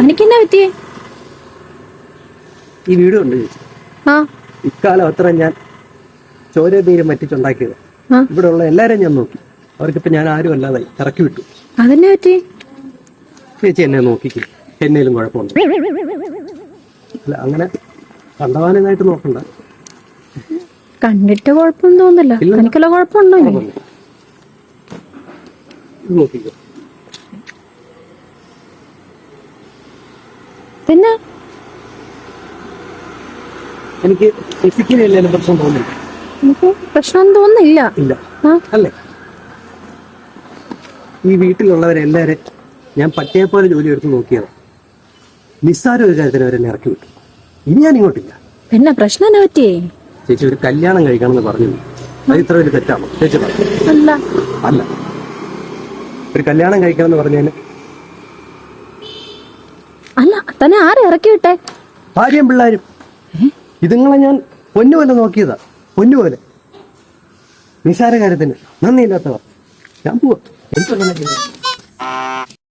എനിക്കെന്നാ പറ്റിയേ? ഈ വീട് ഉണ്ട് ഇക്കാലം അത്ര ഞാൻ ചോരതീരം മറ്റിച്ചുണ്ടാക്കിയത്. ഇവിടെ ഉള്ള എല്ലാരെയും ഞാൻ നോക്കി. അവർക്കിപ്പോ ഞാൻ ആരും അല്ലാതെ ഇറക്കി വിട്ടു. അതെന്നാ പറ്റി? ചേച്ചി എന്നെ നോക്കിക്കും, എന്നേലും കുഴപ്പമുണ്ട്. അല്ല അങ്ങനെ കണ്ടവാനായിട്ട് നോക്കണ്ട. കണ്ടിട്ട് കുഴപ്പമൊന്നും തോന്നില്ല. എനിക്കല്ല കുഴപ്പമുണ്ടോ? നോക്കിക്കോ. പിന്നെ എനിക്ക് ഫിസിക്കലി എന്തെങ്കിലും പ്രശ്നം തോന്നില്ല. എനിക്ക് പ്രശ്നം തോന്നില്ല. ഇല്ല അല്ലേ? ഈ വീട്ടിലുള്ളവരെല്ലാരും ഞാൻ പട്ടിയെ പോലെ ജോലി എടുത്ത് നോക്കിയത്. നിസ്സാര ഒരു കാര്യത്തിന് അവരെന്നെ ഇറക്കി വിട്ടു. ഇനി ഞാൻ ഇങ്ങോട്ടില്ല. പിന്നെ പ്രശ്നം എന്നാ പറ്റിയേ? ചേച്ചി ഒരു കല്യാണം കഴിക്കണമെന്ന് പറഞ്ഞു. അത് ഇത്ര വലിയ തെറ്റാണോ ചേച്ചി? അല്ല അല്ല, ഒരു കല്യാണം കഴിക്കണമെന്ന് പറഞ്ഞതിന് അല്ല തന്നെ ആരെ ഇറക്കി വിട്ടെ? ഭാര്യയും പിള്ളേരും. ഇതുങ്ങളെ ഞാൻ പൊന്നുപോലെ നോക്കിയതാ, പൊന്നുപോലെ. നിസാര കാര്യത്തിന് നന്ദിയില്ലാത്തവർ. ഞാൻ പോവാ. എനിക്കങ്ങനെ